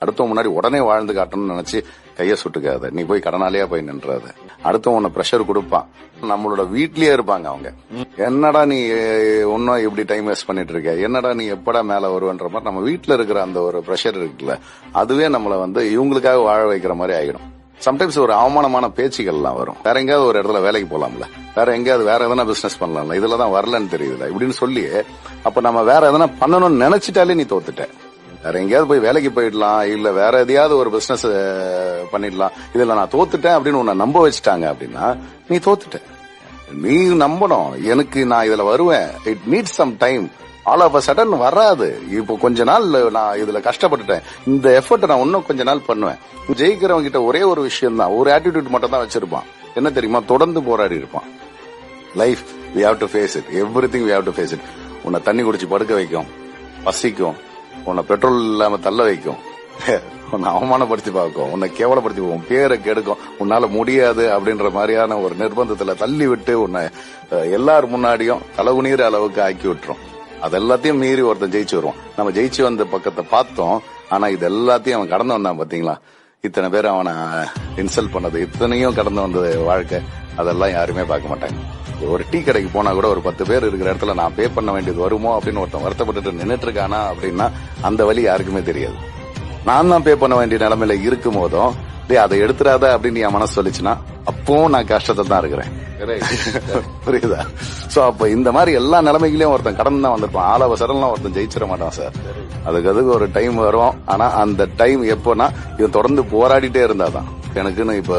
அடுத்தவங்க முன்னாடி உடனே வாழ்ந்து காட்டணும்னு நினைச்சு கைய சுட்டுக்காத, நீ போய் கடனாலேயே போய் நின்றாத. அடுத்தவங்க உன்னை பிரஷர் கொடுப்பான். நம்மளோட வீட்லயே இருப்பாங்க அவங்க, என்னடா நீ ஒன்னும் இப்படி டைம் வேஸ்ட் பண்ணிட்டு இருக்க, என்னடா நீ எப்படா மேல வருவன்ற மாதிரி நம்ம வீட்டுல இருக்கிற அந்த ஒரு பிரஷர் இருக்குல்ல, அதுவே நம்மள இவங்களுக்காக வாழ வைக்கிற மாதிரி ஆகிடும். சம்டைம்ஸ் ஒரு அவமானமான பேச்சுகள்லாம் வரும். வேற எங்கேயாவது ஒரு இடத்துல வேலைக்கு போலாம்ல, வேற எங்கேயாவது வேற எதனா பிசினஸ் பண்ணலாம்ல, இதுலதான் வரலன்னு தெரியுதுல இப்படின்னு சொல்லி, அப்ப நம்ம வேற எதனா பண்ணணும்னு நினைச்சிட்டாலே நீ தோத்துட்ட. வேற எங்கேயாவது போய் வேலைக்கு போயிடலாம், இல்ல வேற எதையாவது ஒரு பிசினஸ் பண்ணிடலாம், இதுல நான் தோத்துட்டேன் அப்படின்னு உன்னை நம்ப வச்சுட்டாங்க அப்படின்னா நீ தோத்துட்ட. நீ நம்பணும், எனக்கு நான் இதுல வருவேன், it needs some time, all of a sudden வராது. இப்போ கொஞ்ச நாள் நான் இதுல கஷ்டப்பட்டுட்டேன், இந்த எஃபர்ட் நான் இன்னும் கொஞ்ச நாள் பண்ணுவேன். ஜெயிக்கிறவங்க கிட்ட ஒரே ஒரு விஷயம் தான், ஒரு ஆட்டிடியூட் மட்டும் தான் வச்சிருப்பான். என்ன தெரியுமா? தொடர்ந்து போராடி இருப்பான். Life we have to face it, everything we have to face it. உன்னை தண்ணி குடிச்சு படுக்க வைக்கும், பசிக்கும், உன்னை பெட்ரோல் இல்லாம தள்ள வைக்கும், உன்னை அவமானப்படுத்தி பார்க்கும், உன்னை கேவலப்படுத்தி போகும், பேரை கெடுக்கும், உன்னால முடியாது அப்படின்ற மாதிரியான ஒரு நிர்பந்தத்துல தள்ளி விட்டு உன்னை எல்லாரும் முன்னாடியும் தலகுனீர் அளவுக்கு ஆக்கி விட்டுரும். அது எல்லாத்தையும் மீறி ஒருத்தன் ஜெயிச்சு வருவான். நம்ம ஜெயிச்சு வந்த பக்கத்தை பார்த்தோம், ஆனா இது எல்லாத்தையும் அவன் கடந்து வந்தான். பாத்தீங்களா, இத்தனை பேர் அவனை இன்சல்ட் பண்ணது, இத்தனையும் கடந்து வந்தது வாழ்க்கை, அதெல்லாம் யாருமே பார்க்க மாட்டாங்க. ஒரு டீ கடைக்கு போனா கூட ஒரு 10 பேர் இருக்கிற இடத்துல நான் பே பண்ண வேண்டியது வருமோ அப்படின்னு ஒருத்தன் வருத்தப்பட்டு நின்னுட்டு இருக்கானா அப்படின்னா அந்த வழி யாருக்குமே தெரியாது. நான் தான் பே பண்ண வேண்டிய நிலைமையில இருக்கும் போதும் அதை எடுத்துறாத அப்படின்னு என் மனசு சொல்லிச்சுன்னா அப்பவும் நான் கஷ்டத்தை தான் இருக்கிறேன். புரியுதா? சோ அப்ப இந்த மாதிரி எல்லா நிலைமைகளையும் ஒருத்தன் கடந்து தான் வந்திருப்பான். ஆல் ஆஃப் அ சடன் ஒருத்தன் ஜெயிச்சிட மாட்டான் சார். அதுக்கு ஒரு டைம் வரும். ஆனா அந்த டைம் எப்போனா இவன் தொடர்ந்து போராடிட்டே இருந்தாதான். எனக்குன்னு இப்ப